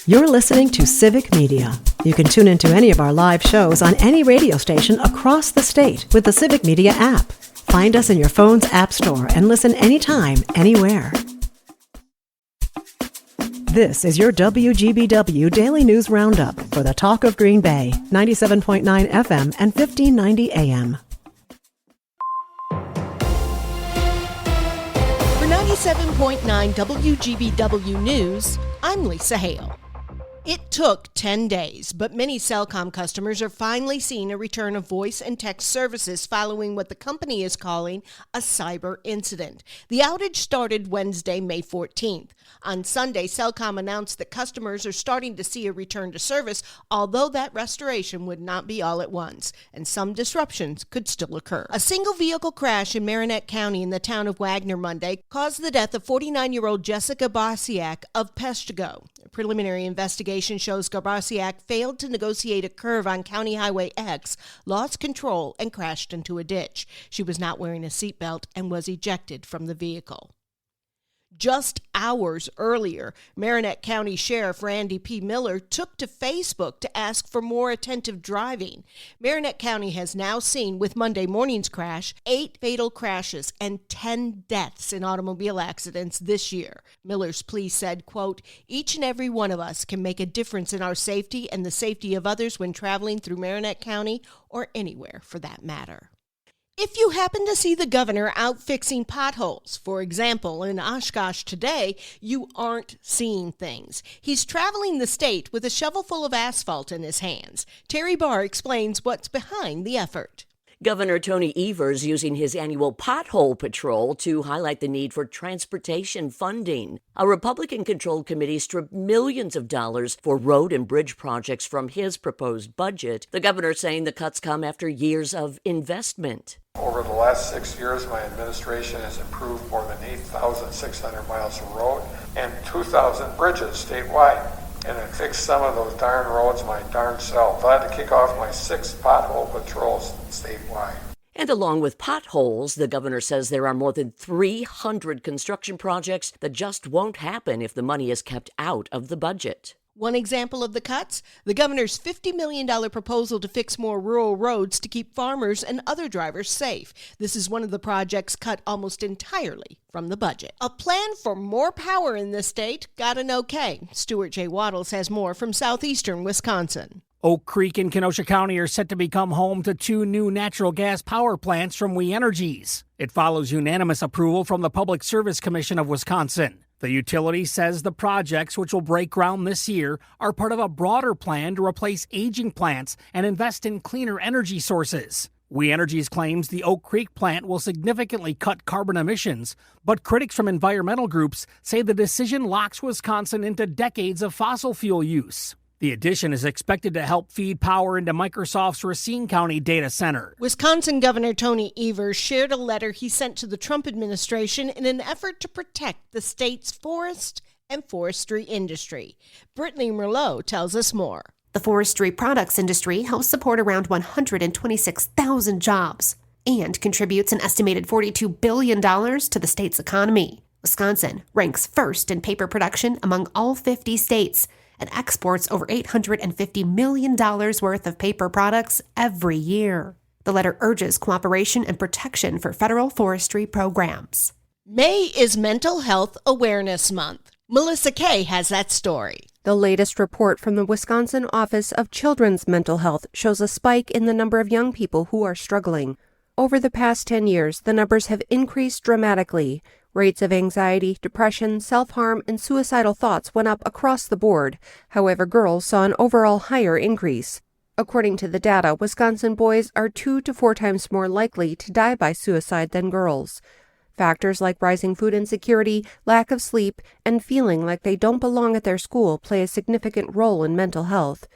You're listening to Civic Media. You can tune into any of our live shows on any radio station across the state with the Civic Media app. Find us in your phone's app store and listen anytime, anywhere. This is your WGBW Daily News Roundup for the Talk of Green Bay, 97.9 FM and 1590 AM. For 97.9 WGBW News, I'm Lisa Hale. It took 10 days, but many Cellcom customers are finally seeing a return of voice and text services following what the company is calling a cyber incident. The outage started Wednesday, May 14th. On Sunday, Cellcom announced that customers are starting to see a return to service, although that restoration would not be all at once, and some disruptions could still occur. A single vehicle crash in Marinette County in the town of Wagner Monday caused the death of 49-year-old Jessica Basiak of Peshtigo. A preliminary investigation shows Garbasiak failed to negotiate a curve on County Highway X, lost control, and crashed into a ditch. She was not wearing a seatbelt and was ejected from the vehicle. Just hours earlier, Marinette County Sheriff Randy P. Miller took to Facebook to ask for more attentive driving. Marinette County has now seen, with Monday morning's crash, 8 fatal crashes and 10 deaths in automobile accidents this year. Miller's plea said, quote, "Each and every one of us can make a difference in our safety and the safety of others when traveling through Marinette County or anywhere for that matter." If you happen to see the governor out fixing potholes, for example, in Oshkosh today, you aren't seeing things. He's traveling the state with a shovel full of asphalt in his hands. Terry Barr explains what's behind the effort. Governor Tony Evers using his annual pothole patrol to highlight the need for transportation funding. A Republican-controlled committee stripped millions of dollars for road and bridge projects from his proposed budget. The governor saying the cuts come after years of investment. Over the last 6 years, my administration has improved more than 8,600 miles of road and 2,000 bridges statewide. And I fixed some of those darn roads my darn self. I had to kick off my 6 pothole patrols statewide. And along with potholes, the governor says there are more than 300 construction projects that just won't happen if the money is kept out of the budget. One example of the cuts, the governor's $50 million proposal to fix more rural roads to keep farmers and other drivers safe. This is one of the projects cut almost entirely from the budget. A plan for more power in the state got an okay. Stuart J. Waddles has more from southeastern Wisconsin. Oak Creek and Kenosha County are set to become home to 2 new natural gas power plants from We Energies. It follows unanimous approval from the Public Service Commission of Wisconsin. The utility says the projects, which will break ground this year, are part of a broader plan to replace aging plants and invest in cleaner energy sources. We Energies claims the Oak Creek plant will significantly cut carbon emissions, but critics from environmental groups say the decision locks Wisconsin into decades of fossil fuel use. The addition is expected to help feed power into Microsoft's Racine County data center. Wisconsin Governor Tony Evers shared a letter he sent to the Trump administration in an effort to protect the state's forest and forestry industry. Brittany Merlot tells us more. The forestry products industry helps support around 126,000 jobs and contributes an estimated $42 billion to the state's economy. Wisconsin ranks first in paper production among all 50 states and exports over $850 million worth of paper products every year. The letter urges cooperation and protection for federal forestry programs. May is Mental Health Awareness Month. Melissa Kay has that story. The latest report from the Wisconsin Office of Children's Mental Health shows a spike in the number of young people who are struggling. Over the past 10 years, the numbers have increased dramatically. Rates of anxiety, depression, self-harm, and suicidal thoughts went up across the board. However, girls saw an overall higher increase. According to the data, Wisconsin boys are 2 to 4 times more likely to die by suicide than girls. Factors like rising food insecurity, lack of sleep, and feeling like they don't belong at their school play a significant role in mental health.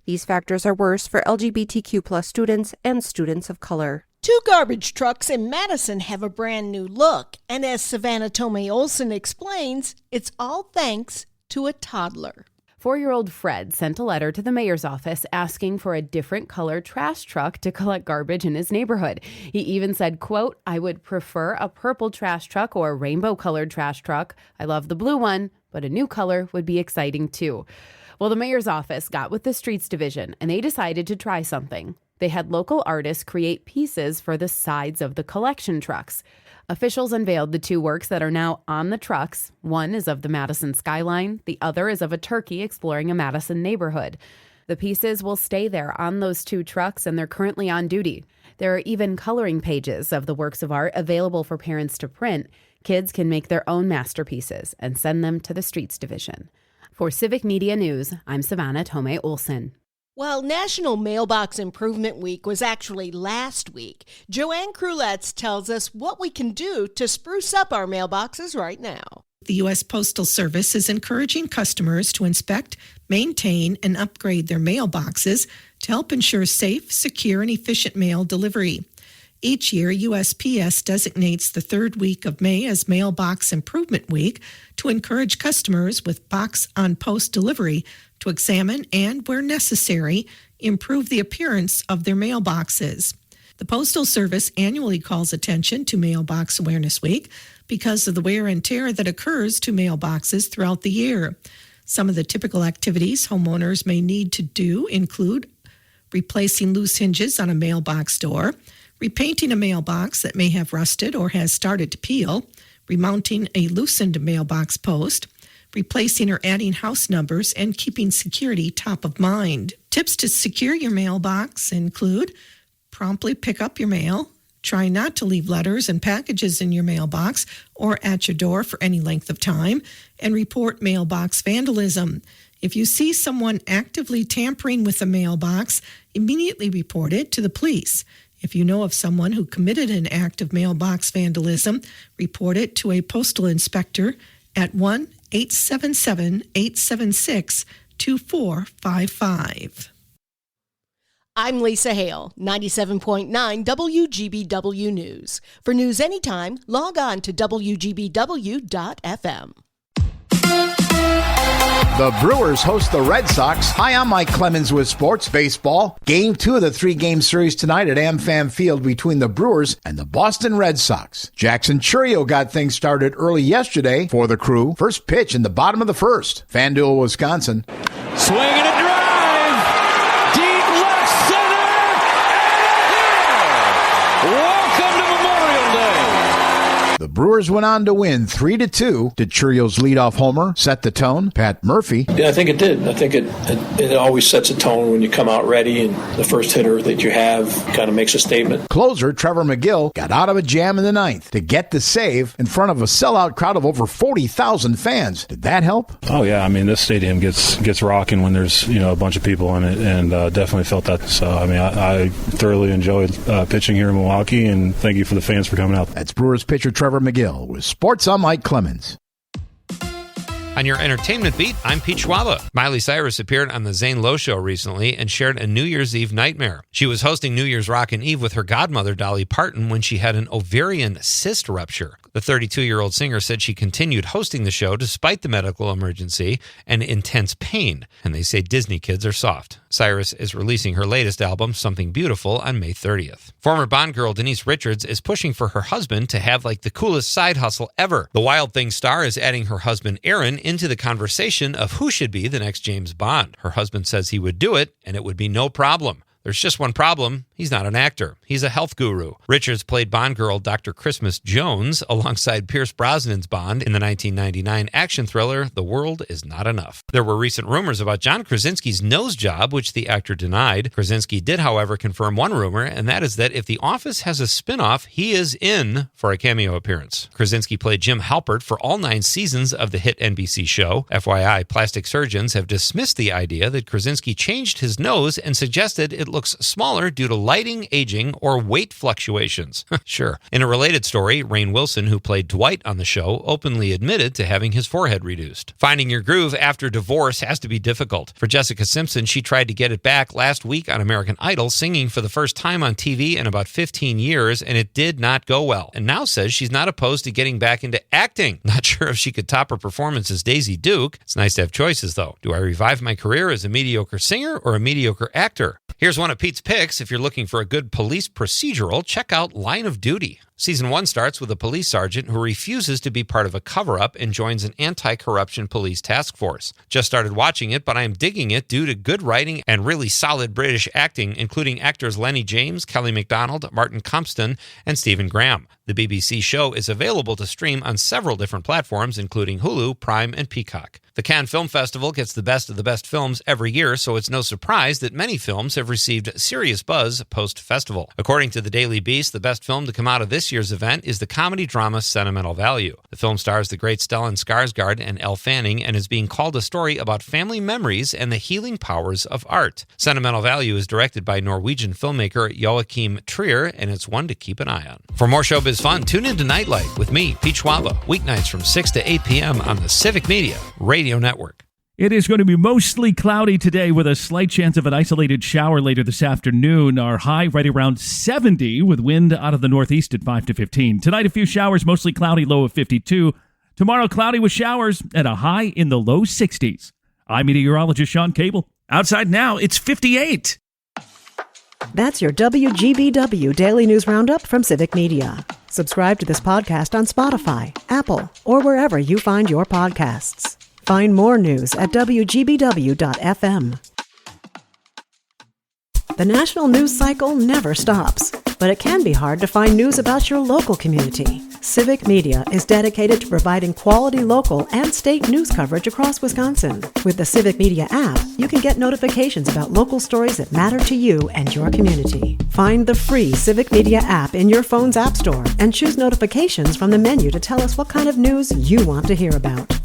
These factors are worse for LGBTQ+ students and students of color. 2 garbage trucks in Madison have a brand new look, and as Savannah Tomei Olson explains, it's all thanks to a toddler. 4-year-old Fred sent a letter to the mayor's office asking for a different color trash truck to collect garbage in his neighborhood. He even said, quote, "I would prefer a purple trash truck or a rainbow-colored trash truck. I love the blue one, but a new color would be exciting too." Well, the mayor's office got with the streets division and they decided to try something. They had local artists create pieces for the sides of the collection trucks. Officials unveiled the two works that are now on the trucks. One is of the Madison skyline. The other is of a turkey exploring a Madison neighborhood. The pieces will stay there on those two trucks, and they're currently on duty. There are even coloring pages of the works of art available for parents to print. Kids can make their own masterpieces and send them to the streets division. For Civic Media News, I'm Savannah Tomei Olson. Well, National Mailbox Improvement Week was actually last week. Joanne Cruletz tells us what we can do to spruce up our mailboxes right now. The U.S. Postal Service is encouraging customers to inspect, maintain, and upgrade their mailboxes to help ensure safe, secure, and efficient mail delivery. Each year, USPS designates the third week of May as Mailbox Improvement Week to encourage customers with box-on-post delivery to examine and, where necessary, improve the appearance of their mailboxes. The Postal Service annually calls attention to Mailbox Awareness Week because of the wear and tear that occurs to mailboxes throughout the year. Some of the typical activities homeowners may need to do include replacing loose hinges on a mailbox door, repainting a mailbox that may have rusted or has started to peel, remounting a loosened mailbox post, replacing or adding house numbers, and keeping security top of mind. Tips to secure your mailbox include promptly pick up your mail, try not to leave letters and packages in your mailbox or at your door for any length of time, and report mailbox vandalism. If you see someone actively tampering with a mailbox, immediately report it to the police. If you know of someone who committed an act of mailbox vandalism, report it to a postal inspector at 1-877-876-2455. I'm Lisa Hale, 97.9 WGBW News. For news anytime, log on to WGBW.FM. The Brewers host the Red Sox. Hi, I'm Mike Clemens with Sports Baseball. Game 2 of the 3-game series tonight at AmFam Field between the Brewers and the Boston Red Sox. Jackson Chourio got things started early yesterday for the Crew. First pitch in the bottom of the first. FanDuel, Wisconsin. Swing and a drive. Deep left center. And a hit. Welcome to Memorial Day. The Brewers went on to win 3-2. Did Chourio's leadoff homer set the tone? Pat Murphy. Yeah, I think it did. I think it always sets a tone when you come out ready, and the first hitter that you have kind of makes a statement. Closer Trevor McGill got out of a jam in the ninth to get the save in front of a sellout crowd of over 40,000 fans. Did that help? Oh, yeah. I mean, this stadium gets rocking when there's, a bunch of people in it, and definitely felt that. So, I thoroughly enjoyed pitching here in Milwaukee, and thank you for the fans for coming out. That's Brewers pitcher Trevor McGill with Sports. I'm Mike Clemens. On your entertainment beat, I'm Pete Schwaba. Miley Cyrus appeared on the Zane Lowe Show recently and shared a New Year's Eve nightmare. She was hosting New Year's Rockin' Eve with her godmother, Dolly Parton, when she had an ovarian cyst rupture. The 32-year-old singer said she continued hosting the show despite the medical emergency and intense pain, and they say Disney kids are soft. Cyrus is releasing her latest album, Something Beautiful, on May 30th. Former Bond girl Denise Richards is pushing for her husband to have the coolest side hustle ever. The Wild Things star is adding her husband Aaron into the conversation of who should be the next James Bond. Her husband says he would do it, and it would be no problem. There's just one problem. He's not an actor. He's a health guru. Richards played Bond girl Dr. Christmas Jones alongside Pierce Brosnan's Bond in the 1999 action thriller The World Is Not Enough. There were recent rumors about John Krasinski's nose job, which the actor denied. Krasinski did, however, confirm one rumor, and that is that if The Office has a spinoff, he is in for a cameo appearance. Krasinski played Jim Halpert for all 9 seasons of the hit NBC show. FYI, plastic surgeons have dismissed the idea that Krasinski changed his nose and suggested it looks smaller due to lighting, aging, or weight fluctuations. Sure. In a related story, Rainn Wilson, who played Dwight on the show, openly admitted to having his forehead reduced. Finding your groove after divorce has to be difficult. For Jessica Simpson, she tried to get it back last week on American Idol, singing for the first time on TV in about 15 years, and it did not go well. And now says she's not opposed to getting back into acting. Not sure if she could top her performance as Daisy Duke. It's nice to have choices, though. Do I revive my career as a mediocre singer or a mediocre actor? Here's one of Pete's picks. If you're looking for a good police procedural, check out Line of Duty. Season 1 starts with a police sergeant who refuses to be part of a cover-up and joins an anti-corruption police task force. Just started watching it, but I am digging it due to good writing and really solid British acting, including actors Lenny James, Kelly MacDonald, Martin Compston, and Stephen Graham. The BBC show is available to stream on several different platforms, including Hulu, Prime, and Peacock. The Cannes Film Festival gets the best of the best films every year, so it's no surprise that many films have received serious buzz post-festival. According to the Daily Beast, the best film to come out of this year's event is the comedy drama Sentimental Value. The film stars the great Stellan Skarsgård and Elle Fanning and is being called a story about family memories and the healing powers of art. Sentimental Value is directed by Norwegian filmmaker Joachim Trier, and it's one to keep an eye on. For more showbiz fun, tune into Nightlight with me, Pete Schwaba, weeknights from 6 to 8 p.m. on the Civic Media Radio Network. It is going to be mostly cloudy today with a slight chance of an isolated shower later this afternoon. Our high right around 70 with wind out of the northeast at 5 to 15. Tonight, a few showers, mostly cloudy, low of 52. Tomorrow, cloudy with showers at a high in the low 60s. I'm meteorologist Sean Cable. Outside now, it's 58. That's your WGBW Daily News Roundup from Civic Media. Subscribe to this podcast on Spotify, Apple, or wherever you find your podcasts. Find more news at WGBW.FM. The national news cycle never stops, but it can be hard to find news about your local community. Civic Media is dedicated to providing quality local and state news coverage across Wisconsin. With the Civic Media app, you can get notifications about local stories that matter to you and your community. Find the free Civic Media app in your phone's app store and choose notifications from the menu to tell us what kind of news you want to hear about.